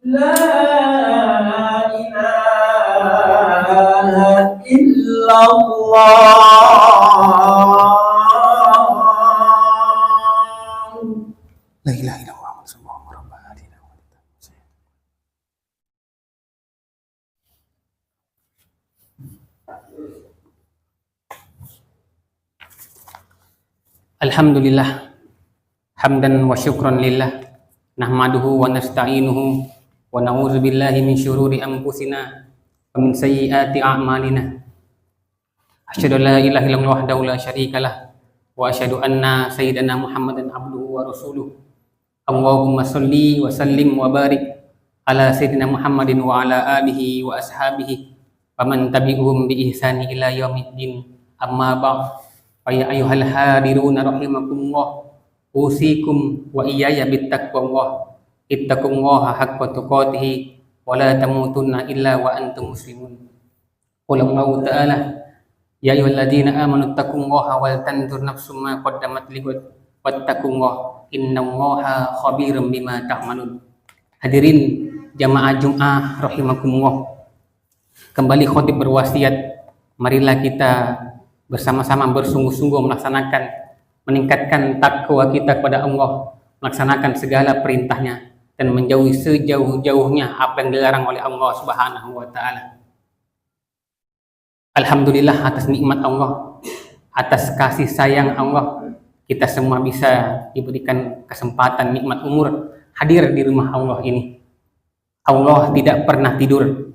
La ilaha illallah. La ilaha illallah. Alhamdulillah, hamdan wa syukran lillah, nahmaduhu wa nasta'inuhu wa na'udzu billahi min syururi anfusina wa min sayyiati a'malina. Asyhadu an la ilaha illallah wahdahu la syarikalah wa asyhadu anna sayyidana Muhammadan abduhu wa rasuluh. Allahumma shalli wa sallim wa barik ala sayyidina Muhammadin wa ala alihi wa ashabihi wa man tabi'uhum bi ihsani ila yaumiddin. Amma ba'd. Ya ayyuhal hadiruna rahimakumullah, usikum wa iyaya bittaqwallah, ittaqullaha haqqa tuqatih wa la tamutunna illa wa antum muslimun. Qala Allah ta'ala, ya ayyuhalladzina amanu taqullaha wal tanzur nafsum ma qaddamat lighad wattaqullaha innallaha khabirum bima ta'malun. Hadirin jamaah Jumat rahimakumullah, kembali khatib berwasiat, marilah kita bersama-sama bersungguh-sungguh melaksanakan, meningkatkan takwa kita kepada Allah, melaksanakan segala perintahnya dan menjauhi sejauh-jauhnya apa yang dilarang oleh Allah Subhanahu wa taala. Alhamdulillah atas nikmat Allah, atas kasih sayang Allah, kita semua bisa diberikan kesempatan nikmat umur hadir di rumah Allah ini. Allah tidak pernah tidur.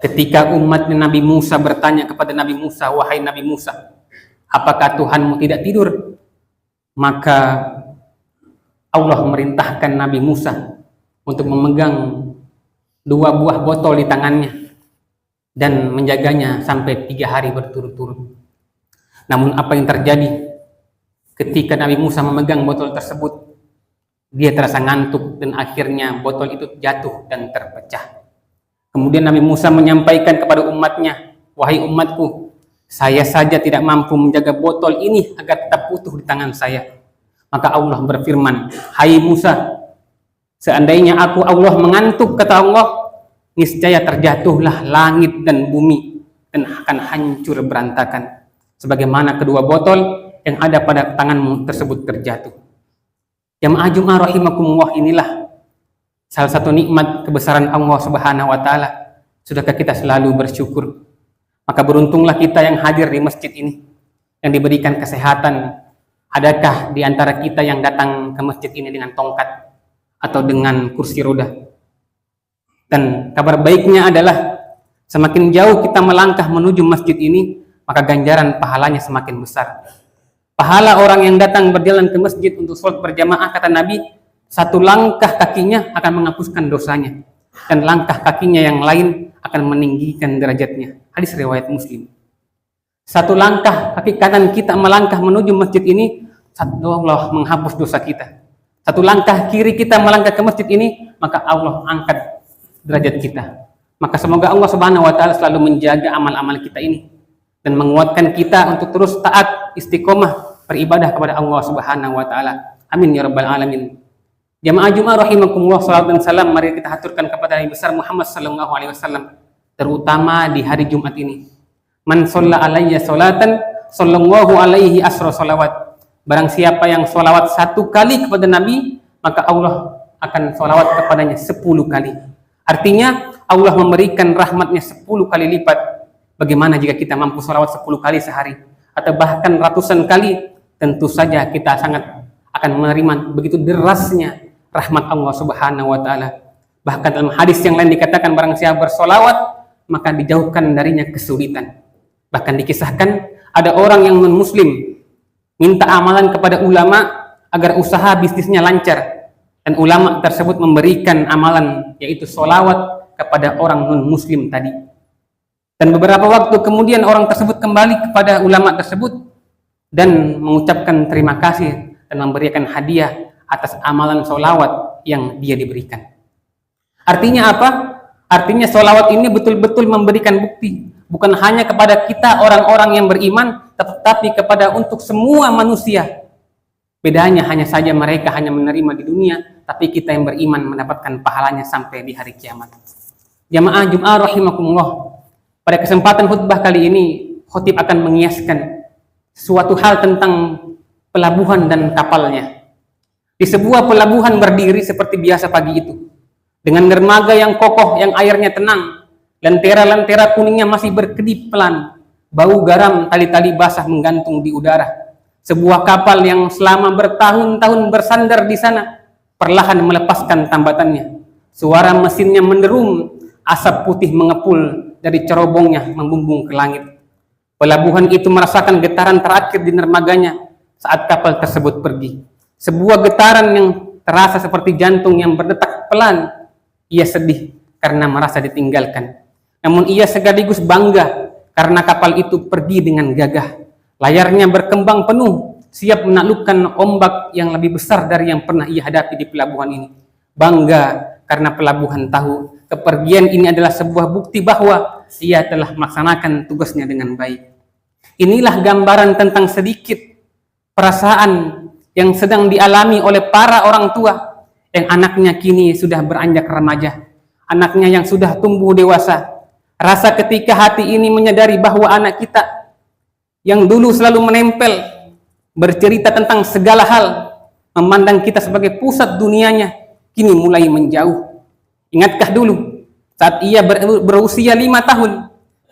Ketika umat Nabi Musa bertanya kepada Nabi Musa, wahai Nabi Musa, apakah Tuhanmu tidak tidur? Maka Allah merintahkan Nabi Musa untuk memegang 2 buah botol di tangannya dan menjaganya sampai 3 hari berturut-turut. Namun apa yang terjadi ketika Nabi Musa memegang botol tersebut? Dia terasa ngantuk dan akhirnya botol itu jatuh dan terpecah. Kemudian Nabi Musa menyampaikan kepada umatnya, wahai umatku, saya saja tidak mampu menjaga botol ini agar tetap utuh di tangan saya. Maka Allah berfirman, hai Musa, seandainya aku Allah mengantuk, kata Allah, niscaya terjatuhlah langit dan bumi dan akan hancur berantakan, sebagaimana kedua botol yang ada pada tanganmu tersebut terjatuh. Jamaah Jumat rahimakumullah, inilah salah satu nikmat kebesaran Allah Subhanahu wa taala. Sudahkah kita selalu bersyukur? Maka beruntunglah kita yang hadir di masjid ini, yang diberikan kesehatan. Adakah di antara kita yang datang ke masjid ini dengan tongkat atau dengan kursi roda? Dan kabar baiknya adalah semakin jauh kita melangkah menuju masjid ini, maka ganjaran pahalanya semakin besar. Pahala orang yang datang berjalan ke masjid untuk sholat berjamaah, kata Nabi, 1 langkah kakinya akan menghapuskan dosanya, dan langkah kakinya yang lain akan meninggikan derajatnya. Hadis riwayat Muslim. 1 langkah kaki kanan kita melangkah menuju masjid ini, Allah menghapus dosa kita. 1 langkah kiri kita melangkah ke masjid ini, maka Allah angkat derajat kita. Maka semoga Allah Subhanahu wa taala selalu menjaga amal-amal kita ini dan menguatkan kita untuk terus taat, istiqomah beribadah kepada Allah Subhanahu wa taala. Amin ya rabbal alamin. Jamaah Jumat rahimakumullah, salawat dan salam mari kita haturkan kepada Nabi besar Muhammad sallallahu alaihi wasallam, terutama di hari Jumat ini. Man shalla alayya salatan sallallahu alaihi asra salawat. Barang siapa yang salawat 1 kali kepada Nabi, maka Allah akan salawat kepadanya 10 kali. Artinya Allah memberikan rahmatnya 10 kali lipat. Bagaimana jika kita mampu salawat 10 kali sehari atau bahkan ratusan kali? Tentu saja kita sangat akan menerima begitu derasnya rahmat Allah Subhanahu wa taala. Bahkan dalam hadis yang lain dikatakan, barang siapa bersolawat maka dijauhkan darinya kesulitan. Bahkan dikisahkan ada orang yang non-muslim minta amalan kepada ulama agar usaha bisnisnya lancar, dan ulama tersebut memberikan amalan yaitu solawat kepada orang non-muslim tadi. Dan beberapa waktu kemudian orang tersebut kembali kepada ulama tersebut dan mengucapkan terima kasih dan memberikan hadiah atas amalan solawat yang dia diberikan. Artinya apa? Artinya solawat ini betul-betul memberikan bukti, bukan hanya kepada kita orang-orang yang beriman, tetapi kepada untuk semua manusia. Bedanya hanya saja mereka hanya menerima di dunia, tapi kita yang beriman mendapatkan pahalanya sampai di hari kiamat. Jamaah Jum'ah rahimakumullah, pada kesempatan khutbah kali ini khotib akan mengiaskan suatu hal tentang pelabuhan dan kapalnya. Di sebuah pelabuhan berdiri seperti biasa pagi itu, dengan dermaga yang kokoh, yang airnya tenang, lentera-lentera kuningnya masih berkedip pelan, bau garam tali-tali basah menggantung di udara. Sebuah kapal yang selama bertahun-tahun bersandar di sana perlahan melepaskan tambatannya. Suara mesinnya menderum, asap putih mengepul dari cerobongnya membumbung ke langit. Pelabuhan itu merasakan getaran terakhir di dermaganya saat kapal tersebut pergi. Sebuah getaran yang terasa seperti jantung yang berdetak pelan. Ia sedih karena merasa ditinggalkan. Namun ia sekaligus bangga karena kapal itu pergi dengan gagah. Layarnya berkembang penuh, siap menaklukkan ombak yang lebih besar dari yang pernah ia hadapi di pelabuhan ini. Bangga karena pelabuhan tahu kepergian ini adalah sebuah bukti bahwa ia telah melaksanakan tugasnya dengan baik. Inilah gambaran tentang sedikit perasaan yang sedang dialami oleh para orang tua yang anaknya kini sudah beranjak remaja, anaknya yang sudah tumbuh dewasa. Rasa ketika hati ini menyadari bahwa anak kita yang dulu selalu menempel, bercerita tentang segala hal, memandang kita sebagai pusat dunianya, kini mulai menjauh. Ingatkah dulu saat ia berusia 5 tahun,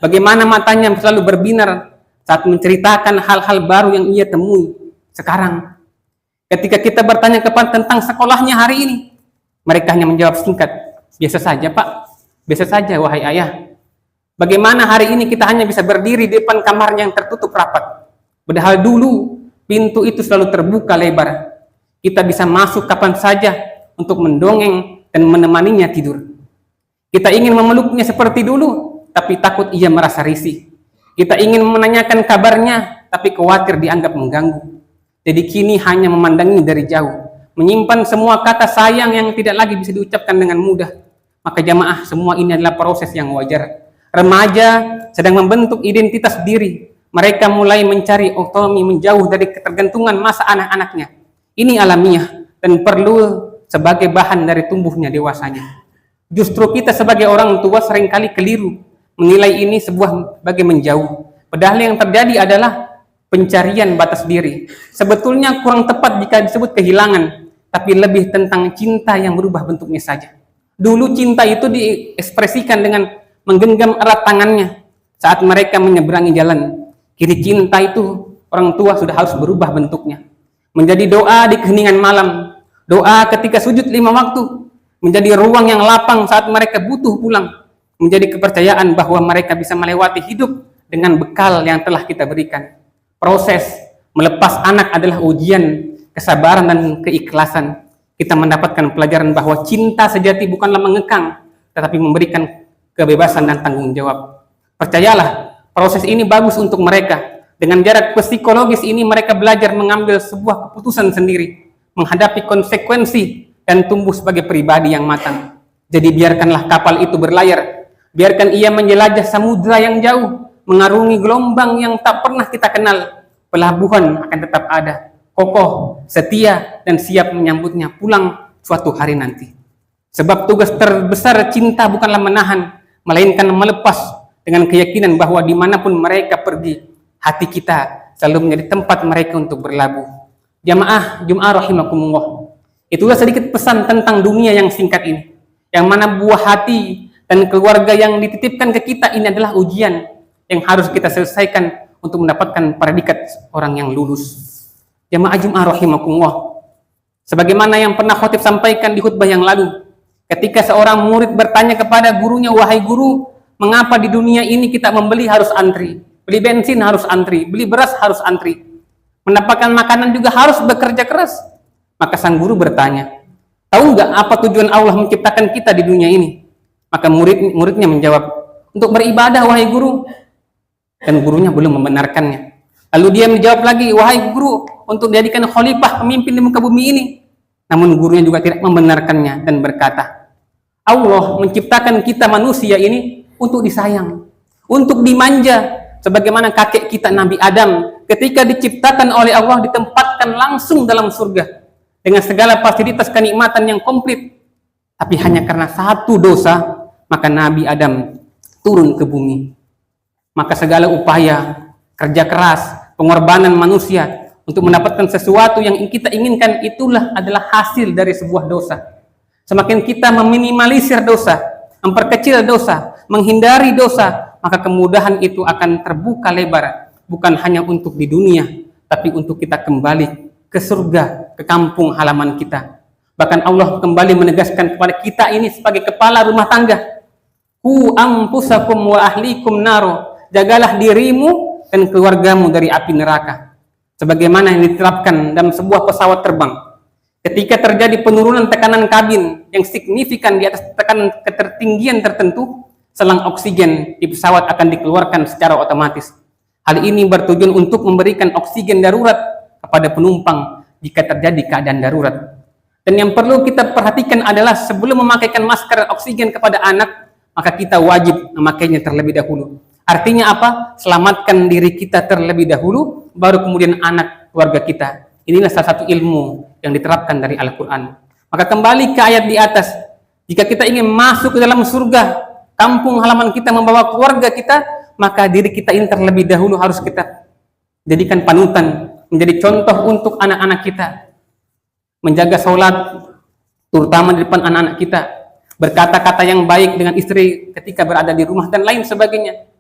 bagaimana matanya selalu berbinar saat menceritakan hal-hal baru yang ia temui. Sekarang ketika kita bertanya kepada tentang sekolahnya hari ini, mereka hanya menjawab singkat, biasa saja Pak, biasa saja wahai ayah. Bagaimana hari ini kita hanya bisa berdiri di depan kamarnya yang tertutup rapat, padahal dulu pintu itu selalu terbuka lebar. Kita bisa masuk kapan saja untuk mendongeng dan menemaninya tidur. Kita ingin memeluknya seperti dulu, tapi takut ia merasa risih. Kita ingin menanyakan kabarnya, tapi khawatir dianggap mengganggu. Jadi kini hanya memandangi dari jauh, menyimpan semua kata sayang yang tidak lagi bisa diucapkan dengan mudah. Maka jamaah, semua ini adalah proses yang wajar. Remaja sedang membentuk identitas diri. Mereka mulai mencari otonomi, menjauh dari ketergantungan masa anak-anaknya. Ini alamiah dan perlu sebagai bahan dari tumbuhnya dewasanya. Justru kita sebagai orang tua seringkali keliru menilai ini sebagai menjauh. Padahal yang terjadi adalah pencarian batas diri. Sebetulnya kurang tepat jika disebut kehilangan, tapi lebih tentang cinta yang berubah bentuknya saja. Dulu cinta itu diekspresikan dengan menggenggam erat tangannya saat mereka menyeberangi jalan. Kini cinta itu orang tua sudah harus berubah bentuknya, menjadi doa di keheningan malam, doa ketika sujud 5 waktu, menjadi ruang yang lapang saat mereka butuh pulang, menjadi kepercayaan bahwa mereka bisa melewati hidup dengan bekal yang telah kita berikan. Proses melepas anak adalah ujian kesabaran dan keikhlasan. Kita mendapatkan pelajaran bahwa cinta sejati bukanlah mengekang, tetapi memberikan kebebasan dan tanggung jawab. Percayalah, proses ini bagus untuk mereka. Dengan jarak psikologis ini mereka belajar mengambil sebuah keputusan sendiri, menghadapi konsekuensi dan tumbuh sebagai pribadi yang matang. Jadi biarkanlah kapal itu berlayar, biarkan ia menjelajah samudra yang jauh, mengarungi gelombang yang tak pernah kita kenal. Pelabuhan akan tetap ada, kokoh, setia, dan siap menyambutnya pulang suatu hari nanti. Sebab tugas terbesar cinta bukanlah menahan, melainkan melepas dengan keyakinan bahwa dimanapun mereka pergi, hati kita selalu menjadi tempat mereka untuk berlabuh. Jamaah Jum'ah rahimakumullah, itulah sedikit pesan tentang dunia yang singkat ini, yang mana buah hati dan keluarga yang dititipkan ke kita ini adalah ujian yang harus kita selesaikan untuk mendapatkan predikat orang yang lulus. Jamaah Jum'ah rahimakumullah, sebagaimana yang pernah khotib sampaikan di khutbah yang lalu, ketika seorang murid bertanya kepada gurunya, wahai guru, mengapa di dunia ini kita membeli harus antri, beli bensin harus antri, beli beras harus antri, mendapatkan makanan juga harus bekerja keras? Maka sang guru bertanya, tahu nggak apa tujuan Allah menciptakan kita di dunia ini? Maka muridnya menjawab, untuk beribadah wahai guru. Dan gurunya belum membenarkannya. Lalu dia menjawab lagi, wahai guru, untuk dijadikan khalifah pemimpin di muka bumi ini. Namun gurunya juga tidak membenarkannya dan berkata, Allah menciptakan kita manusia ini untuk disayang, untuk dimanja, sebagaimana kakek kita Nabi Adam ketika diciptakan oleh Allah ditempatkan langsung dalam surga. dengan segala fasilitas kenikmatan yang komplit, tapi hanya karena satu dosa, maka Nabi Adam turun ke bumi. Maka segala upaya, kerja keras, pengorbanan manusia untuk mendapatkan sesuatu yang kita inginkan, itulah adalah hasil dari sebuah dosa. Semakin kita meminimalisir dosa, memperkecil dosa, menghindari dosa, maka kemudahan itu akan terbuka lebar, bukan hanya untuk di dunia, tapi untuk kita kembali ke surga, ke kampung halaman kita. Bahkan Allah kembali menegaskan kepada kita ini sebagai kepala rumah tangga, ku anfusakum wa ahlikum naro, jagalah dirimu dan keluargamu dari api neraka. Sebagaimana yang diterapkan dalam sebuah pesawat terbang, ketika terjadi penurunan tekanan kabin yang signifikan di atas tekanan ketertinggian tertentu, selang oksigen di pesawat akan dikeluarkan secara otomatis. Hal ini bertujuan untuk memberikan oksigen darurat kepada penumpang jika terjadi keadaan darurat. Dan yang perlu kita perhatikan adalah sebelum memakaikan masker oksigen kepada anak, maka kita wajib memakainya terlebih dahulu. Artinya apa? Selamatkan diri kita terlebih dahulu, baru kemudian anak keluarga kita. Inilah salah satu ilmu yang diterapkan dari Al-Quran. Maka kembali ke ayat di atas, jika kita ingin masuk ke dalam surga, kampung halaman kita, membawa keluarga kita, maka diri kita ini terlebih dahulu harus kita jadikan panutan, menjadi contoh untuk anak-anak kita. Menjaga sholat, terutama di depan anak-anak kita, berkata-kata yang baik dengan istri ketika berada di rumah, dan lain sebagainya.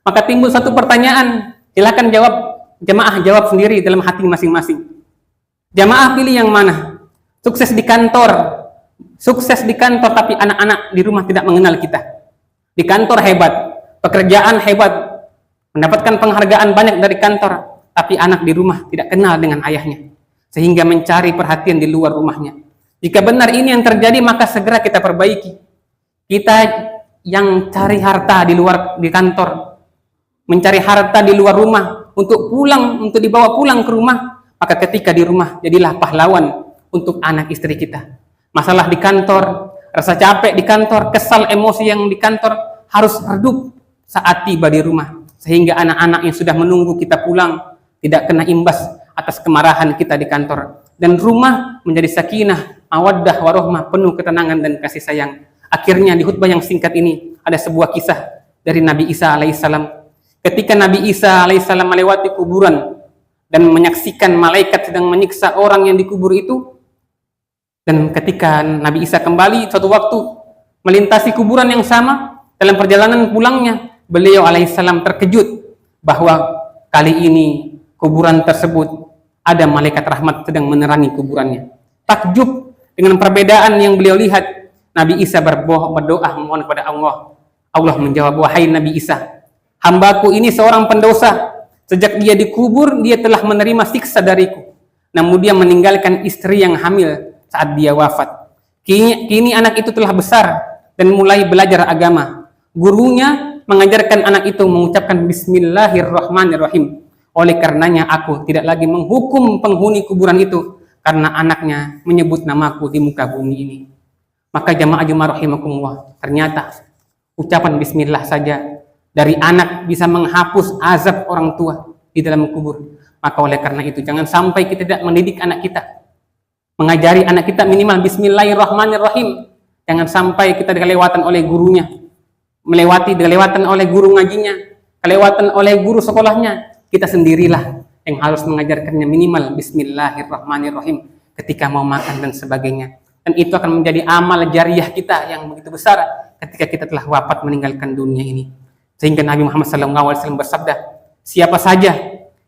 Maka timbul satu pertanyaan, silakan jawab, jamaah jawab sendiri dalam hati masing-masing. Jamaah pilih yang mana? Sukses di kantor tapi anak-anak di rumah tidak mengenal kita. Di kantor hebat, pekerjaan hebat, mendapatkan penghargaan banyak dari kantor, tapi anak di rumah tidak kenal dengan ayahnya, sehingga mencari perhatian di luar rumahnya. Jika benar ini yang terjadi, maka segera kita perbaiki. Kita yang cari harta di kantor, mencari harta di luar rumah untuk dibawa pulang ke rumah, maka ketika di rumah jadilah pahlawan untuk anak istri kita. Masalah di kantor, rasa capek di kantor, kesal emosi yang di kantor harus redup saat tiba di rumah, sehingga anak-anak yang sudah menunggu kita pulang tidak kena imbas atas kemarahan kita di kantor, dan rumah menjadi sakinah, mawaddah, warohmah, penuh ketenangan dan kasih sayang. Akhirnya di khutbah yang singkat ini ada sebuah kisah dari Nabi Isa alaihissalam. Ketika Nabi Isa alaihissalam melewati kuburan dan menyaksikan malaikat sedang menyiksa orang yang dikubur itu, dan ketika Nabi Isa kembali suatu waktu melintasi kuburan yang sama, dalam perjalanan pulangnya beliau alaihissalam terkejut bahwa kali ini kuburan tersebut ada malaikat rahmat sedang menerangi kuburannya. Takjub dengan perbedaan yang beliau lihat, Nabi Isa berdoa memohon kepada Allah. Allah menjawab, wahai Nabi Isa, hambaku ini seorang pendosa. Sejak dia dikubur, dia telah menerima siksa dariku. Namun dia meninggalkan istri yang hamil saat dia wafat. Kini anak itu telah besar dan mulai belajar agama. Gurunya mengajarkan anak itu mengucapkan Bismillahirrahmanirrahim. Oleh karenanya aku tidak lagi menghukum penghuni kuburan itu, karena anaknya menyebut namaku di muka bumi ini. Maka jamaah rahimakumullah, ternyata ucapan bismillah saja dari anak bisa menghapus azab orang tua di dalam kubur. Maka oleh karena itu jangan sampai kita tidak mendidik anak kita, mengajari anak kita minimal bismillahirrahmanirrahim. Jangan sampai kita kelewatan oleh gurunya, kelewatan oleh guru ngajinya, kelewatan oleh guru sekolahnya. Kita sendirilah yang harus mengajarkannya minimal bismillahirrahmanirrahim ketika mau makan dan sebagainya. Dan itu akan menjadi amal jariah kita yang begitu besar ketika kita telah wafat meninggalkan dunia ini. Sehingga Nabi Muhammad SAW bersabda, siapa saja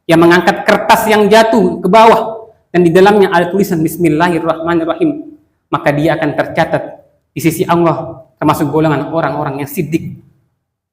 yang mengangkat kertas yang jatuh ke bawah dan di dalamnya ada tulisan Bismillahirrahmanirrahim, maka dia akan tercatat di sisi Allah termasuk golongan orang-orang yang siddiq.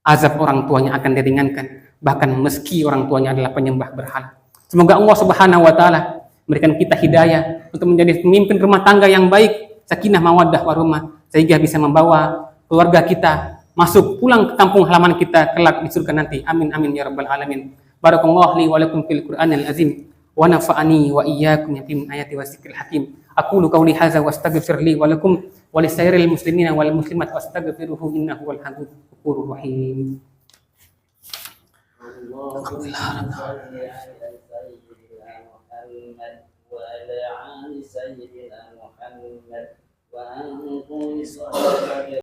Azab orang tuanya akan diringankan, bahkan meski orang tuanya adalah penyembah berhala. Semoga Allah Subhanahu wa taala memberikan kita hidayah untuk menjadi pemimpin rumah tangga yang baik, sakinah mawaddah warahmah, sehingga bisa membawa keluarga kita masuk pulang ke kampung halaman kita kelak di surga nanti. Amin amin ya rabbal alamin. Barakallahu li wa lakum fil Qur'anil azim wa nafa'ani wa iyyakum min ayati wasikril hakim. Aqulu qawli hadza wastaghfir li wa lakum wa lisairil muslimina wal muslimat wastaghfiruhu innahu wal ghafurur rahim. Alhamdulillah. وعلى آل سيدنا محمد وأنتم